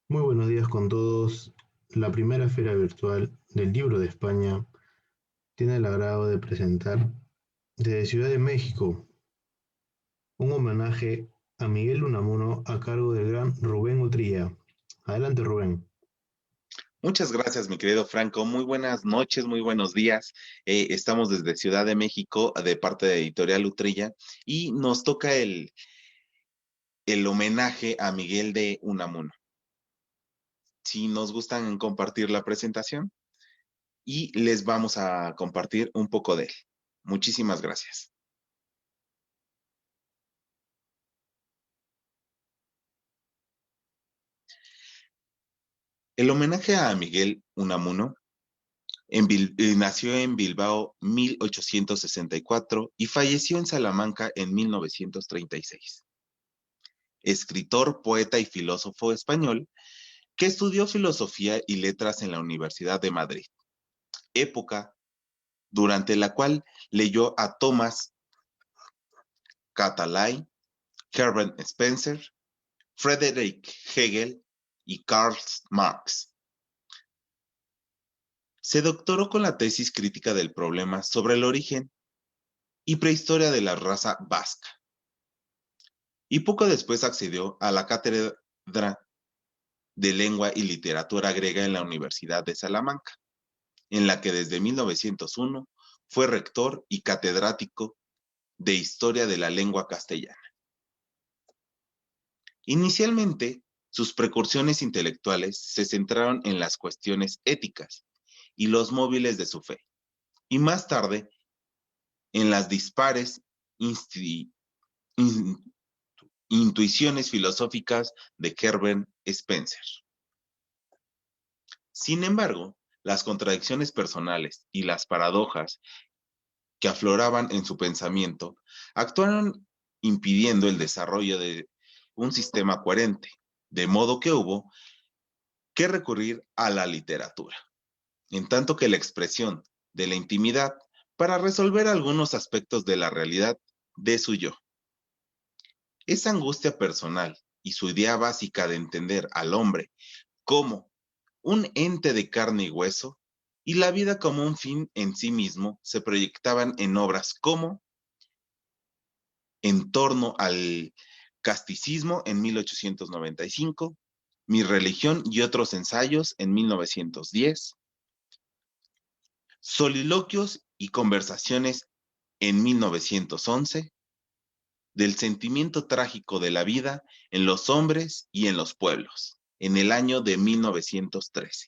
Muy buenos días con todos. La primera feria virtual del Libro de España tiene el agrado de presentar desde Ciudad de México un homenaje a Miguel Unamuno a cargo del gran Rubén Utrilla. Adelante, Rubén. Muchas gracias, mi querido Franco. Muy buenas noches, muy buenos días. Estamos desde Ciudad de México, de parte de Editorial Utrilla, y nos toca el homenaje a Miguel de Unamuno. Si nos gustan compartir la presentación, y les vamos a compartir un poco de él. Muchísimas gracias. El homenaje a Miguel Unamuno nació en Bilbao 1864 y falleció en Salamanca en 1936. Escritor, poeta y filósofo español que estudió filosofía y letras en la Universidad de Madrid, época durante la cual leyó a Thomas Catalay, Herbert Spencer, Friedrich Hegel y Karl Marx. Se doctoró con la tesis crítica del problema sobre el origen y prehistoria de la raza vasca, y poco después accedió a la cátedra de lengua y literatura griega en la Universidad de Salamanca, en la que desde 1901 fue rector y catedrático de Historia de la Lengua Castellana. Inicialmente, sus precursiones intelectuales se centraron en las cuestiones éticas y los móviles de su fe, y más tarde en las dispares intuiciones filosóficas de Herbert Spencer. Sin embargo, las contradicciones personales y las paradojas que afloraban en su pensamiento actuaron impidiendo el desarrollo de un sistema coherente, de modo que hubo que recurrir a la literatura, en tanto que la expresión de la intimidad para resolver algunos aspectos de la realidad de su yo. Esa angustia personal y su idea básica de entender al hombre como un ente de carne y hueso y la vida como un fin en sí mismo se proyectaban en obras como En torno al casticismo en 1895, Mi religión y otros ensayos en 1910, Soliloquios y conversaciones en 1911, Del sentimiento trágico de la vida en los hombres y en los pueblos, en el año de 1913.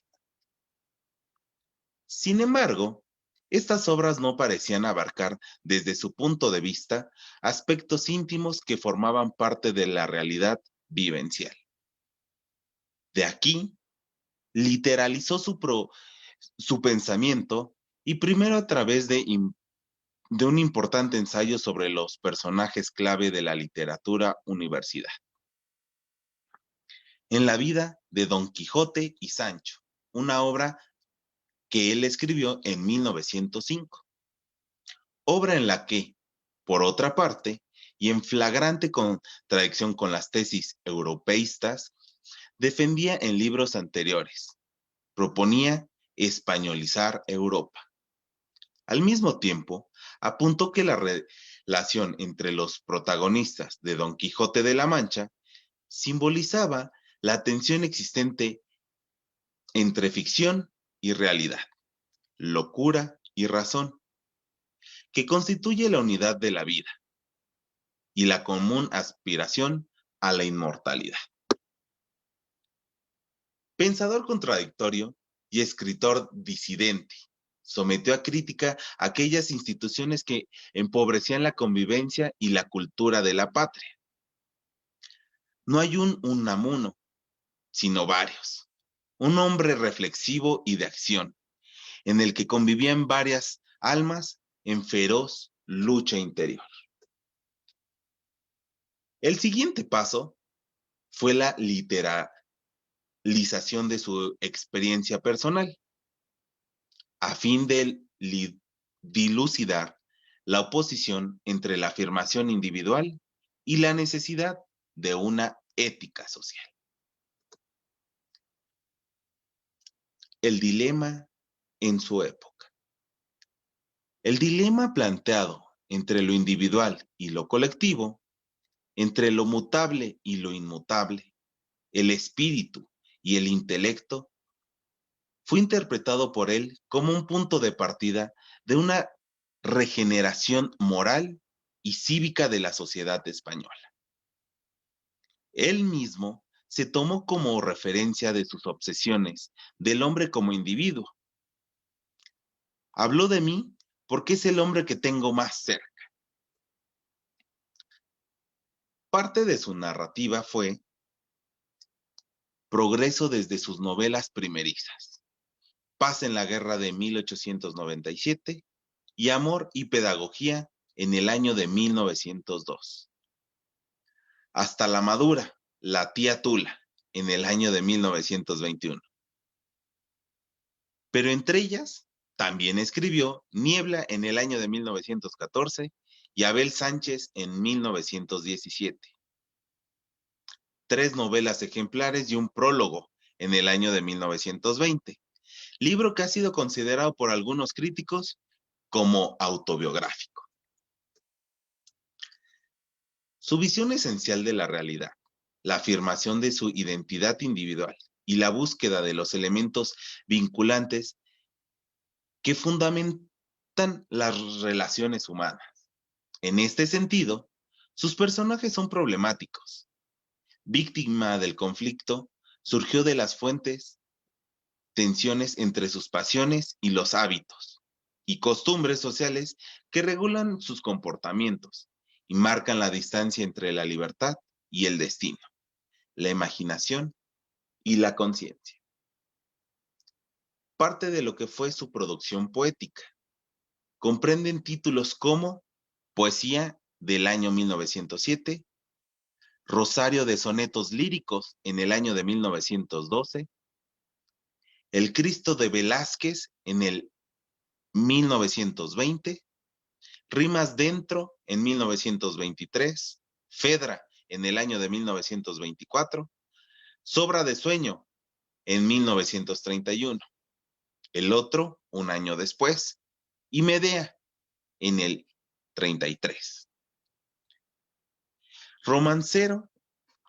Sin embargo, estas obras no parecían abarcar desde su punto de vista aspectos íntimos que formaban parte de la realidad vivencial. De aquí, literalizó su pensamiento y primero a través de un importante ensayo sobre los personajes clave de la literatura universidad. En la vida de Don Quijote y Sancho, una obra que él escribió en 1905, obra en la que, por otra parte, y en flagrante contradicción con las tesis europeístas, defendía en libros anteriores, proponía españolizar Europa. Al mismo tiempo, apuntó que la relación entre los protagonistas de Don Quijote de la Mancha simbolizaba la tensión existente entre ficción y realidad, locura y razón, que constituye la unidad de la vida y la común aspiración a la inmortalidad. Pensador contradictorio y escritor disidente, sometió a crítica aquellas instituciones que empobrecían la convivencia y la cultura de la patria. No hay un Unamuno, sino varios. Un hombre reflexivo y de acción, en el que convivían varias almas en feroz lucha interior. El siguiente paso fue la literalización de su experiencia personal, a fin de dilucidar la oposición entre la afirmación individual y la necesidad de una ética social. el dilema en su época. El dilema planteado entre lo individual y lo colectivo, entre lo mutable y lo inmutable, el espíritu y el intelecto, fue interpretado por él como un punto de partida de una regeneración moral y cívica de la sociedad española. Él mismo se tomó como referencia de sus obsesiones del hombre como individuo. Habló de mí porque es el hombre que tengo más cerca. Parte de su narrativa fue progreso desde sus novelas primerizas, Paz en la Guerra de 1897 y Amor y Pedagogía en el año de 1902. Hasta la madura, La tía Tula, en el año de 1921. Pero entre ellas, también escribió Niebla en el año de 1914 y Abel Sánchez en 1917. 3 novelas ejemplares y un prólogo en el año de 1920, libro que ha sido considerado por algunos críticos como autobiográfico. Su visión esencial de la realidad, la afirmación de su identidad individual y la búsqueda de los elementos vinculantes que fundamentan las relaciones humanas. En este sentido, sus personajes son problemáticos. Víctima del conflicto, surgió de las fuentes tensiones entre sus pasiones y los hábitos y costumbres sociales que regulan sus comportamientos y marcan la distancia entre la libertad y el destino, la imaginación y la conciencia. Parte de lo que fue su producción poética comprenden títulos como Poesía del año 1907, Rosario de sonetos líricos en el año de 1912, El Cristo de Velázquez en el 1920, Rimas Dentro en 1923, Fedra en el año de 1924, Sobra de Sueño en 1931, el otro un año después, y Medea en el 33. Romancero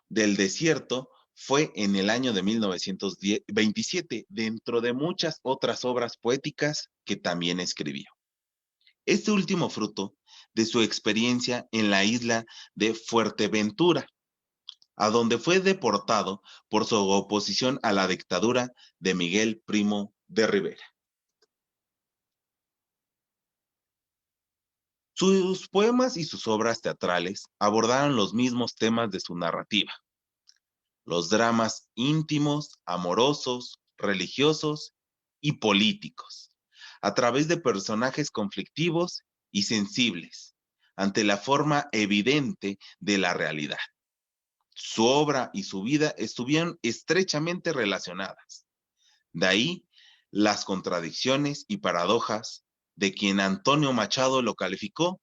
del Desierto fue en el año de 1927, dentro de muchas otras obras poéticas que también escribió. Este último fruto de su experiencia en la isla de Fuerteventura, a donde fue deportado por su oposición a la dictadura de Miguel Primo de Rivera. Sus poemas y sus obras teatrales abordaron los mismos temas de su narrativa: los dramas íntimos, amorosos, religiosos y políticos, a través de personajes conflictivos y sensibles, ante la forma evidente de la realidad. Su obra y su vida estuvieron estrechamente relacionadas. De ahí las contradicciones y paradojas de quien Antonio Machado lo calificó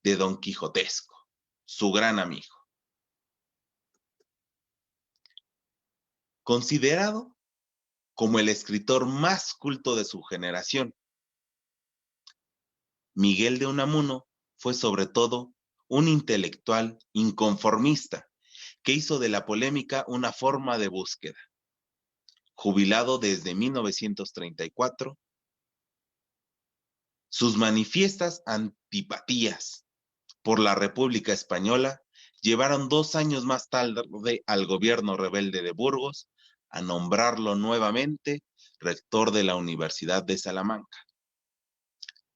de Don Quijotesco, su gran amigo. Considerado como el escritor más culto de su generación, Miguel de Unamuno fue sobre todo un intelectual inconformista que hizo de la polémica una forma de búsqueda. Jubilado desde 1934, sus manifiestas antipatías por la República Española llevaron 2 años más tarde al gobierno rebelde de Burgos a nombrarlo nuevamente rector de la Universidad de Salamanca,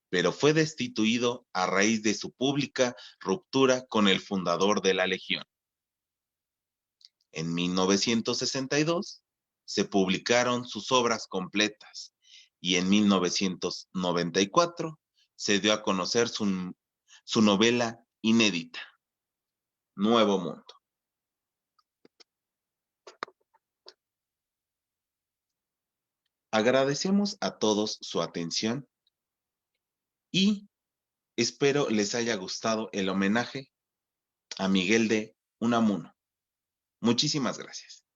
pero fue destituido a raíz de su pública ruptura con el fundador de la Legión. En 1962 se publicaron sus obras completas y en 1994 se dio a conocer su novela inédita, Nuevo Mundo. Agradecemos a todos su atención y espero les haya gustado el homenaje a Miguel de Unamuno. Muchísimas gracias.